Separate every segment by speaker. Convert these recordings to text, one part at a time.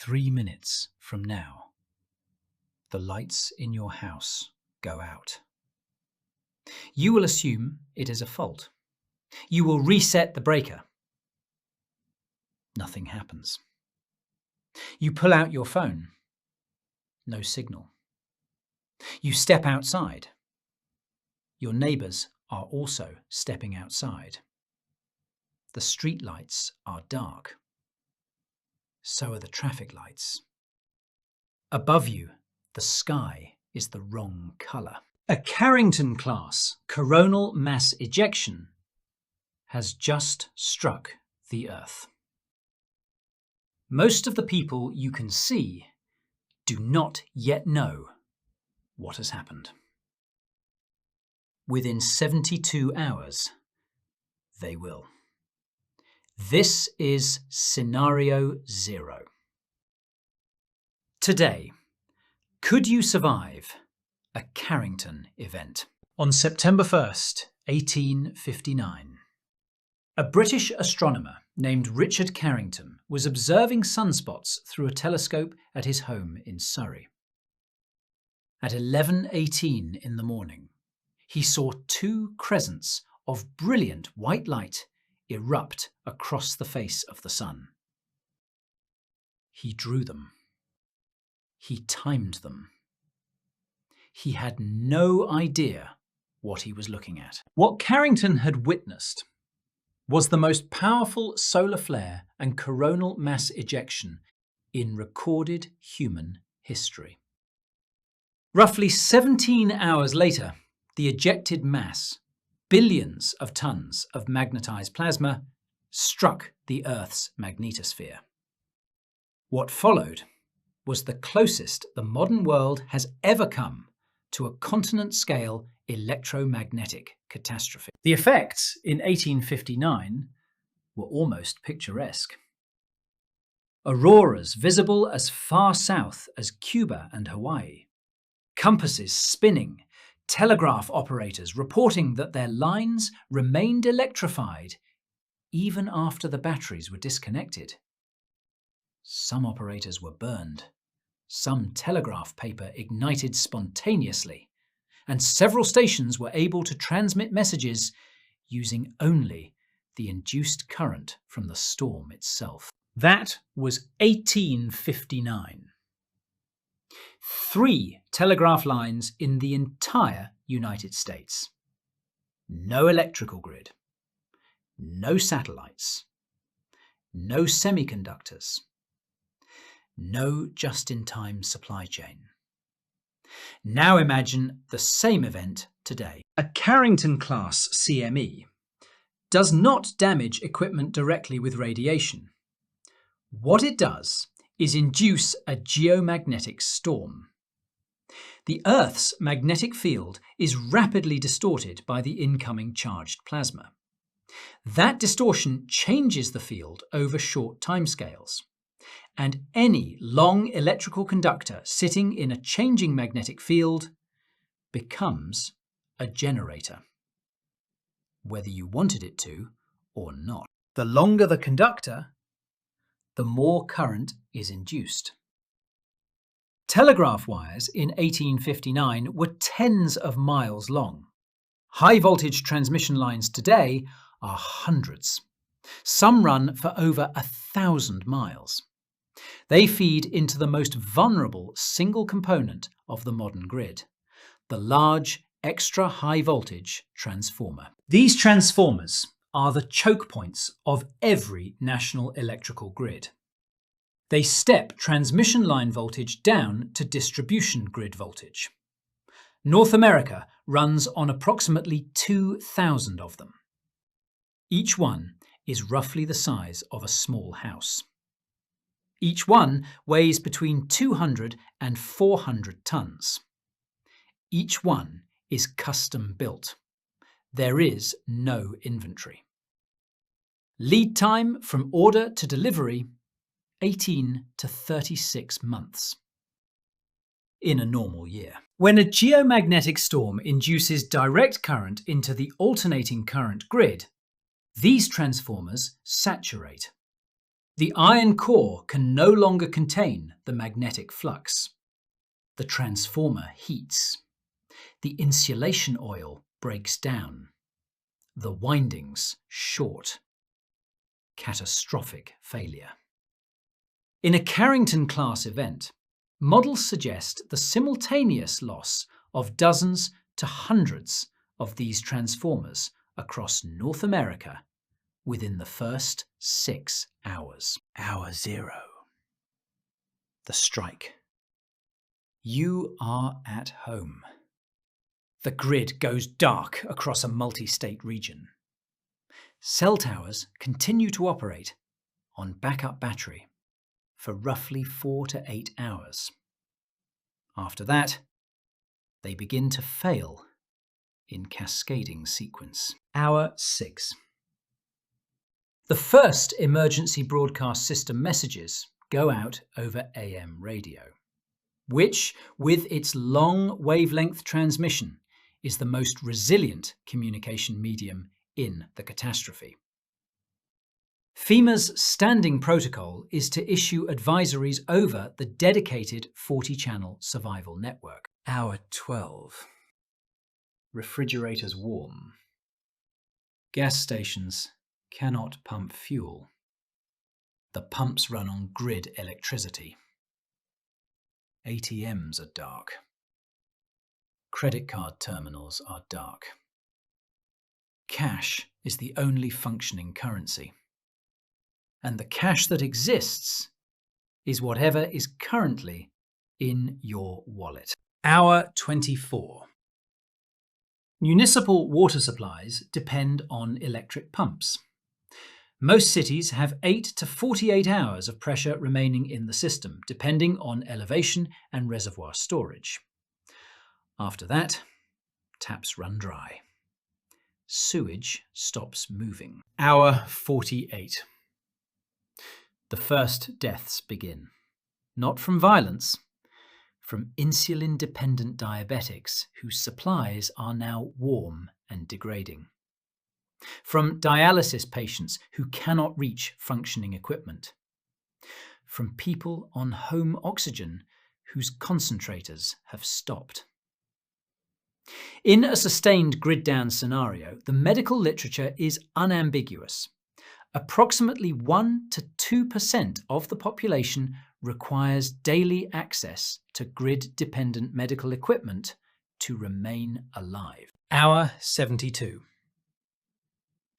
Speaker 1: 3 minutes from now, the lights in your house go out. You will assume it is a fault. You will reset the breaker. Nothing happens. You pull out your phone. No signal. You step outside. Your neighbours are also stepping outside. The street lights are dark. So are the traffic lights. Above you, the sky is the wrong colour. A Carrington class coronal mass ejection has just struck the Earth. Most of the people you can see do not yet know what has happened. Within 72 hours, they will. This is Scenario 0. Today, could you survive a Carrington event? On September 1st, 1859, a British astronomer named Richard Carrington was observing sunspots through a telescope at his home in Surrey. At 11:18 in the morning, he saw 2 crescents of brilliant white light erupt across the face of the sun. He drew them. He timed them. He had no idea what he was looking at. What Carrington had witnessed was the most powerful solar flare and coronal mass ejection in recorded human history. Roughly 17 hours later, the ejected mass, billions of tons of magnetized plasma, struck the Earth's magnetosphere. What followed was the closest the modern world has ever come to a continent-scale electromagnetic catastrophe. The effects in 1859 were almost picturesque. Auroras visible as far south as Cuba and Hawaii, compasses spinning, telegraph operators reporting that their lines remained electrified even after the batteries were disconnected. Some operators were burned, some telegraph paper ignited spontaneously, and several stations were able to transmit messages using only the induced current from the storm itself. That was 1859. 3 telegraph lines in the entire United States. No electrical grid. No satellites. No semiconductors. No just-in-time supply chain. Now imagine the same event today. A Carrington-class CME does not damage equipment directly with radiation. What it does is induce a geomagnetic storm. The Earth's magnetic field is rapidly distorted by the incoming charged plasma. That distortion changes the field over short timescales, and any long electrical conductor sitting in a changing magnetic field becomes a generator, whether you wanted it to or not. The longer the conductor, the more current is induced. Telegraph wires in 1859 were tens of miles long. High-voltage transmission lines today are hundreds. Some run for over 1,000 miles. They feed into the most vulnerable single component of the modern grid, the large extra high-voltage transformer. These transformers are the choke points of every national electrical grid. They step transmission line voltage down to distribution grid voltage. North America runs on approximately 2,000 of them. Each one is roughly the size of a small house. Each one weighs between 200 and 400 tons. Each one is custom built. There is no inventory. Lead time from order to delivery, 18 to 36 months. In a normal year. When a geomagnetic storm induces direct current into the alternating current grid, these transformers saturate. The iron core can no longer contain the magnetic flux. The transformer heats. The insulation oil breaks down. The windings short. Catastrophic failure. In a Carrington-class event, models suggest the simultaneous loss of dozens to hundreds of these transformers across North America within the first 6 hours. Hour 0. The strike. You are at home. The grid goes dark across a multi-state region. Cell towers continue to operate on backup battery for roughly 4 to 8 hours. After that, they begin to fail in cascading sequence. Hour 6. The first emergency broadcast system messages go out over AM radio, which, with its long wavelength transmission, is the most resilient communication medium in the catastrophe. FEMA's standing protocol is to issue advisories over the dedicated 40-channel survival network. Hour 12. Refrigerators warm. Gas stations cannot pump fuel. The pumps run on grid electricity. ATMs are dark. Credit card terminals are dark. Cash is the only functioning currency. And the cash that exists is whatever is currently in your wallet. Hour 24. Municipal water supplies depend on electric pumps. Most cities have 8 to 48 hours of pressure remaining in the system, depending on elevation and reservoir storage. After that, taps run dry. Sewage stops moving. Hour 48. The first deaths begin. Not from violence, from insulin-dependent diabetics whose supplies are now warm and degrading. From dialysis patients who cannot reach functioning equipment. From people on home oxygen whose concentrators have stopped. In a sustained grid-down scenario, the medical literature is unambiguous. Approximately 1 to 2% of the population requires daily access to grid-dependent medical equipment to remain alive. Hour 72.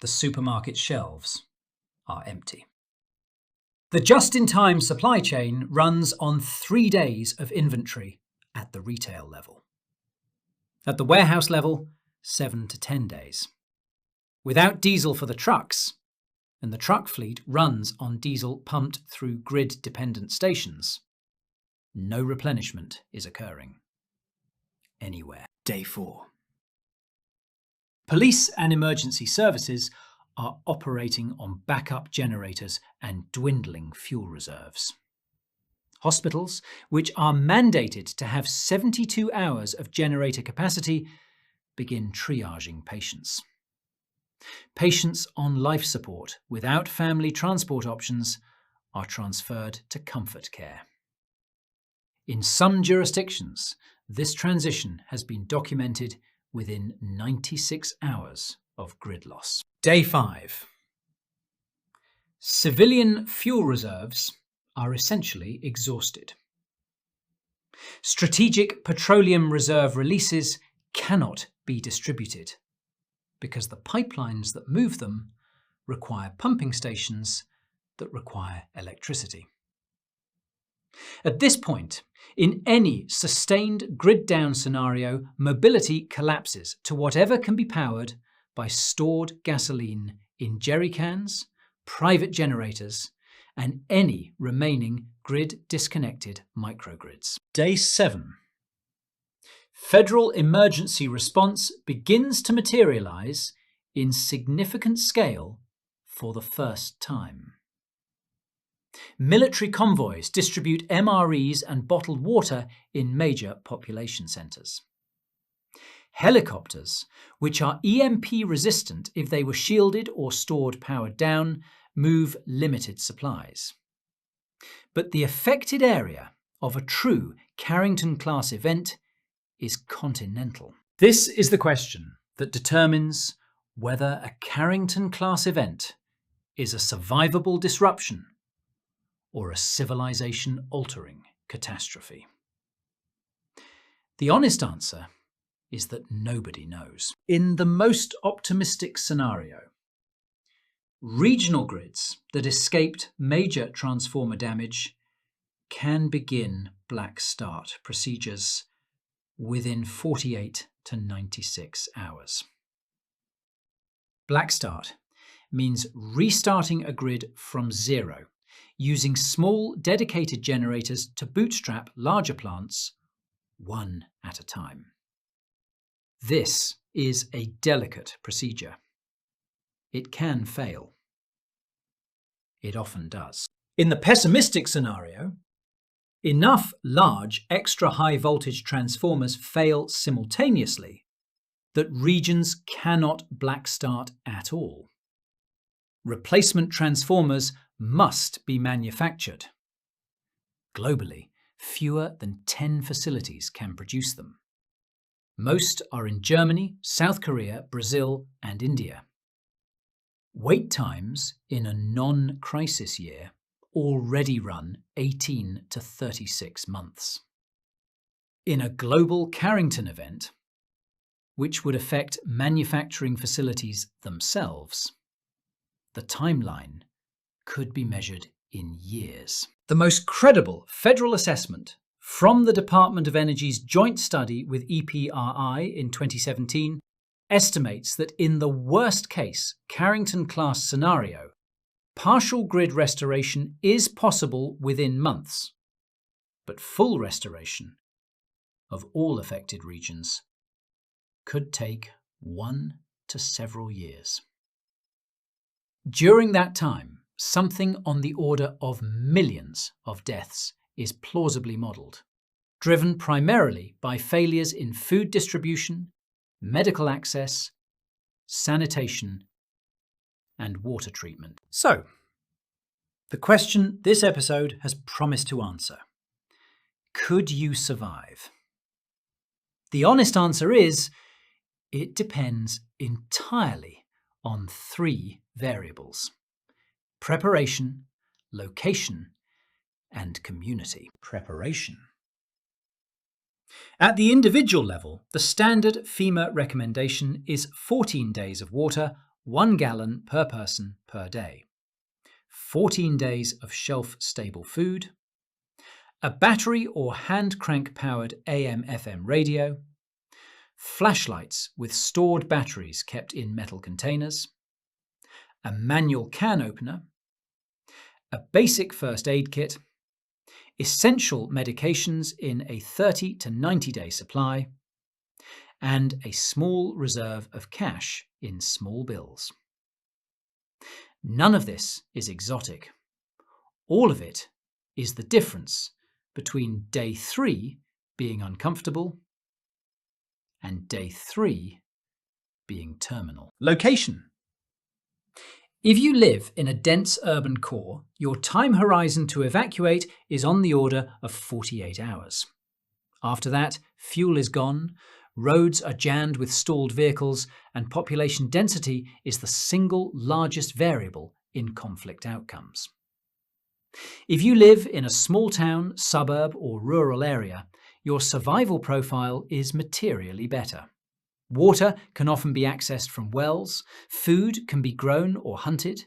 Speaker 1: The supermarket shelves are empty. The just-in-time supply chain runs on 3 days of inventory at the retail level. At the warehouse level, 7 to 10 days. Without diesel for the trucks, and the truck fleet runs on diesel pumped through grid-dependent stations, no replenishment is occurring anywhere. Day 4. Police and emergency services are operating on backup generators and dwindling fuel reserves. Hospitals, which are mandated to have 72 hours of generator capacity, begin triaging patients. Patients on life support without family transport options are transferred to comfort care. In some jurisdictions, this transition has been documented within 96 hours of grid loss. Day 5. Civilian fuel reserves are essentially exhausted. Strategic petroleum reserve releases cannot be distributed because the pipelines that move them require pumping stations that require electricity. At this point, in any sustained grid-down scenario, mobility collapses to whatever can be powered by stored gasoline in jerry cans, private generators, and any remaining grid-disconnected microgrids. Day 7. Federal emergency response begins to materialise in significant scale for the first time. Military convoys distribute MREs and bottled water in major population centres. Helicopters, which are EMP resistant if they were shielded or stored powered down, move limited supplies. But the affected area of a true Carrington-class event is continental. This is the question that determines whether a Carrington-class event is a survivable disruption or a civilization-altering catastrophe. The honest answer is that nobody knows. In the most optimistic scenario, regional grids that escaped major transformer damage can begin black start procedures within 48 to 96 hours. Black start means restarting a grid from zero, using small dedicated generators to bootstrap larger plants one at a time. This is a delicate procedure. It can fail. It often does. In the pessimistic scenario, enough large extra high voltage transformers fail simultaneously that regions cannot black start at all. Replacement transformers must be manufactured. Globally, fewer than 10 facilities can produce them. Most are in Germany, South Korea, Brazil, and India. Wait times in a non-crisis year already run 18 to 36 months. In a global Carrington event, which would affect manufacturing facilities themselves, the timeline could be measured in years. The most credible federal assessment from the Department of Energy's joint study with EPRI in 2017 estimates that in the worst-case Carrington-class scenario, partial grid restoration is possible within months, but full restoration of all affected regions could take 1 to several years. During that time, something on the order of millions of deaths is plausibly modelled, driven primarily by failures in food distribution, medical access, sanitation, and water treatment. So, the question this episode has promised to answer: could you survive? The honest answer is, it depends entirely on 3 variables: preparation, location, and community. Preparation. At the individual level, the standard FEMA recommendation is 14 days of water, 1 gallon per person per day, 14 days of shelf-stable food, a battery or hand-crank-powered AM/FM radio, flashlights with stored batteries kept in metal containers, a manual can opener, a basic first aid kit, essential medications in a 30 to 90-day supply, and a small reserve of cash in small bills. None of this is exotic. All of it is the difference between day 3 being uncomfortable and day 3 being terminal. Location. If you live in a dense urban core, your time horizon to evacuate is on the order of 48 hours. After that, fuel is gone, roads are jammed with stalled vehicles, and population density is the single largest variable in conflict outcomes. If you live in a small town, suburb, or rural area, your survival profile is materially better. Water can often be accessed from wells, food can be grown or hunted,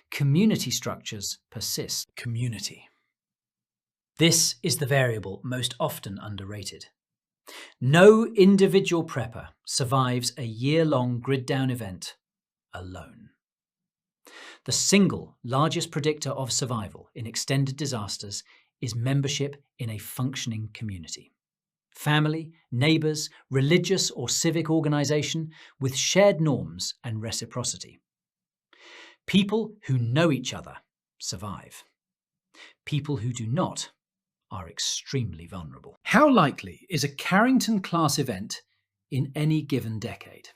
Speaker 1: community structures persist. Community. This is the variable most often underrated. No individual prepper survives a year-long grid-down event alone. The single largest predictor of survival in extended disasters is membership in a functioning community. Family, neighbours, religious or civic organisation with shared norms and reciprocity. People who know each other survive. People who do not are extremely vulnerable. How likely is a Carrington-class event in any given decade?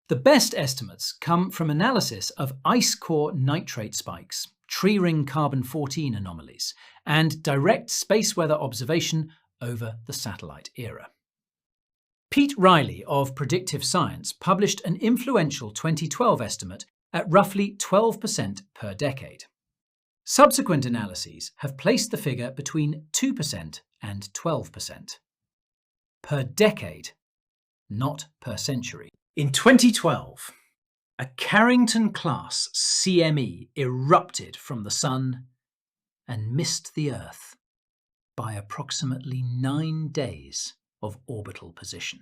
Speaker 1: The best estimates come from analysis of ice core nitrate spikes, tree ring carbon-14 anomalies, and direct space weather observation over the satellite era. Pete Riley of Predictive Science published an influential 2012 estimate at roughly 12% per decade. Subsequent analyses have placed the figure between 2% and 12%. Per decade, not per century. In 2012, a Carrington-class CME erupted from the Sun and missed the Earth by approximately 9 days of orbital position.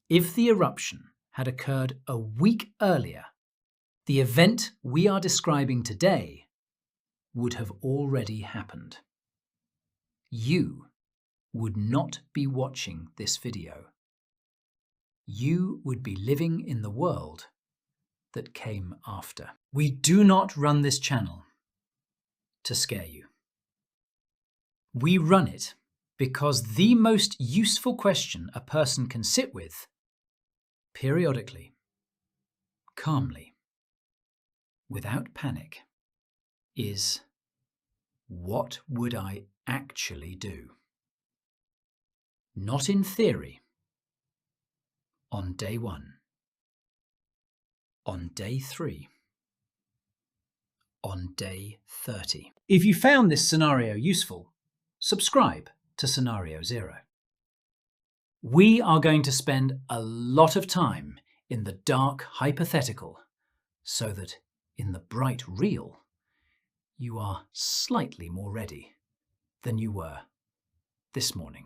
Speaker 1: If the eruption had occurred a week earlier, the event we are describing today would have already happened. You would not be watching this video. You would be living in the world that came after. We do not run this channel to scare you. We run it because the most useful question a person can sit with, periodically, calmly, without panic, is, what would I actually do? Not in theory. On day 1. On day 3. On day 30. If you found this scenario useful, subscribe to Scenario 0. We are going to spend a lot of time in the dark hypothetical so that in the bright real, you are slightly more ready than you were this morning.